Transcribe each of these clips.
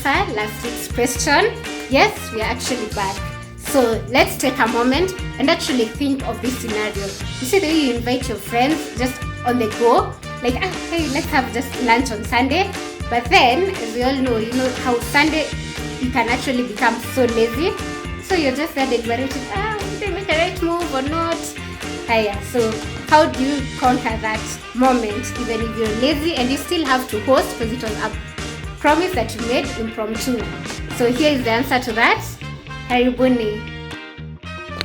answer last week's question. Yes, we are actually back. So let's take a moment and actually think of this scenario. You see the way you invite your friends just on the go, like, hey, let's have just lunch on Sunday. But then, as we all know, you know how Sunday you can actually become so lazy. So you're just there deliberating, did I make a right move or not? So how do you conquer that moment, even if you're lazy and you still have to host because it was a promise that you made impromptu? So here is the answer to that. Karibuni.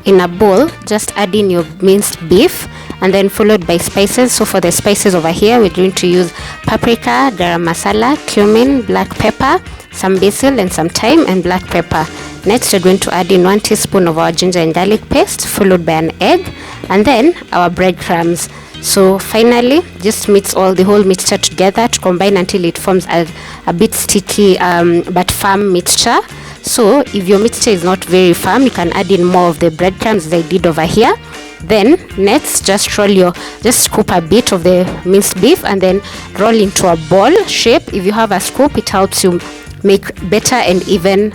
In a bowl, just add in your minced beef and then followed by spices. So for the spices over here, we're going to use paprika, garam masala, cumin, black pepper, some basil and some thyme and black pepper. Next, we're going to add in 1 teaspoon of our ginger and garlic paste, followed by an egg, and then our breadcrumbs. So finally, just mix all the whole mixture together to combine until it forms a bit sticky but firm mixture. So if your mixture is not very firm, you can add in more of the breadcrumbs as I did over here. Then next, just scoop a bit of the minced beef and then roll into a ball shape. If you have a scoop, it helps you make better and even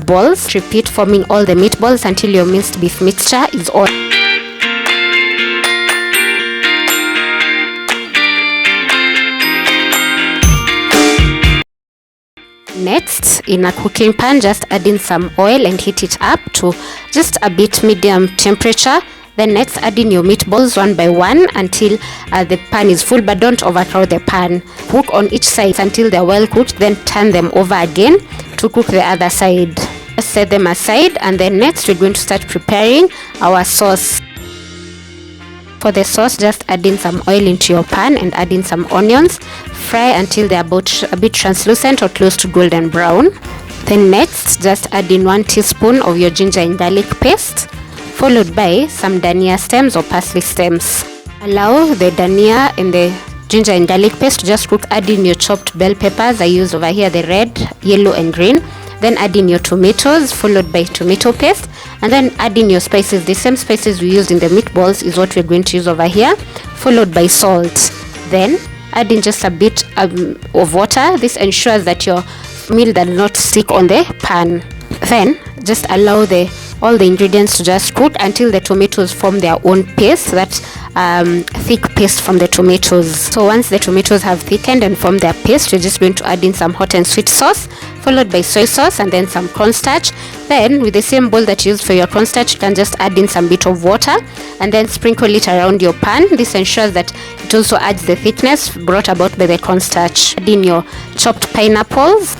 balls. Repeat forming all the meatballs until your minced beef mixture is all. Next, in a cooking pan, just add in some oil and heat it up to just a bit medium temperature. Then next, add in your meatballs one by one until the pan is full, but don't overcrowd the pan. Cook on each side until they're well cooked, then turn them over again to cook the other side. Just set them aside, and then next we're going to start preparing our sauce. For the sauce, just add in some oil into your pan and add in some onions. Fry until they're about a bit translucent or close to golden brown. Then next, just add in 1 teaspoon of your ginger and garlic paste, followed by some dhania stems or parsley stems. Allow the dhania and the ginger and garlic paste to just cook. Add in your chopped bell peppers. I used over here the red, yellow and green. Then add in your tomatoes, followed by tomato paste, and then add in your spices. The same spices we used in the meatballs is what we're going to use over here, followed by salt. Then add in just a bit of water. This ensures that your meal does not stick on the pan. Then just allow all the ingredients to just cook until the tomatoes form their own paste, that thick paste from the tomatoes. So once the tomatoes have thickened and formed their paste, we're just going to add in some hot and sweet sauce, followed by soy sauce and then some cornstarch. Then with the same bowl that you used for your cornstarch, you can just add in some bit of water and then sprinkle it around your pan. This ensures that it also adds the thickness brought about by the cornstarch. Add in your chopped pineapples,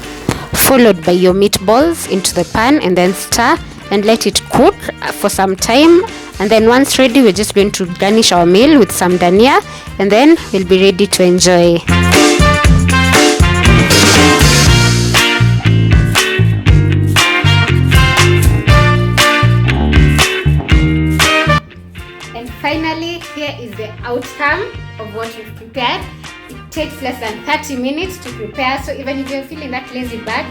followed by your meatballs into the pan, and then stir and let it cook for some time. And then once ready, we're just going to garnish our meal with some dhania, and then we'll be ready to enjoy. And finally, here is the outcome of what we've prepared. It takes less than 30 minutes to prepare, so even if you're feeling that lazy bug,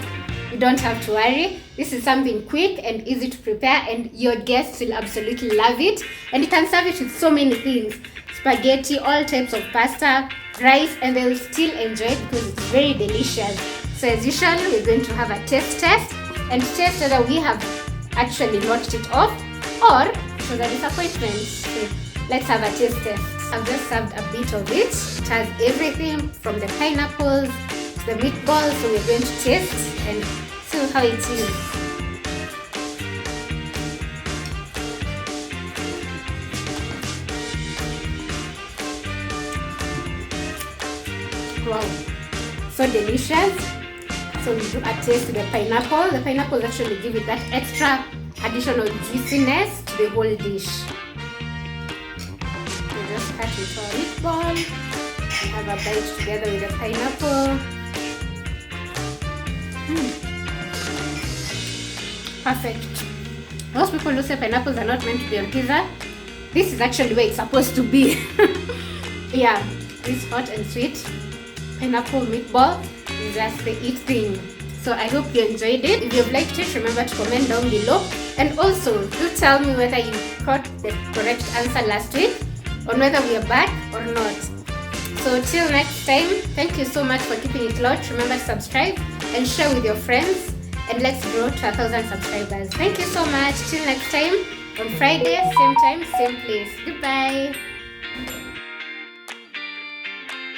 you don't have to worry. This is something quick and easy to prepare, and your guests will absolutely love it. And you can serve it with so many things: spaghetti, all types of pasta, rice, and they will still enjoy it because it's very delicious. So as usual, we're going to have a taste test and test whether we have actually knocked it off or it was a disappointment. So let's have a taste test. I've just served a bit of it. It has everything from the pineapples to the meatballs, so we're going to taste and see how it is. Wow, so delicious. So we do a taste with the pineapple. The pineapple actually give it that extra additional juiciness to the whole dish. We just cut into our meatball, have a bite together with the pineapple. Perfect. Most people who say pineapples are not meant to be on pizza, this is actually where it's supposed to be. Yeah, this hot and sweet pineapple meatball is just the it thing. So I hope you enjoyed it. If you've liked it, remember to comment down below. And also, do tell me whether you got the correct answer last week, on whether we are back or not. So till next time, thank you so much for keeping it locked. Remember to subscribe and share with your friends, and let's grow to 1,000 subscribers. Thank you so much. Till next time on Friday, same time, same place. Goodbye.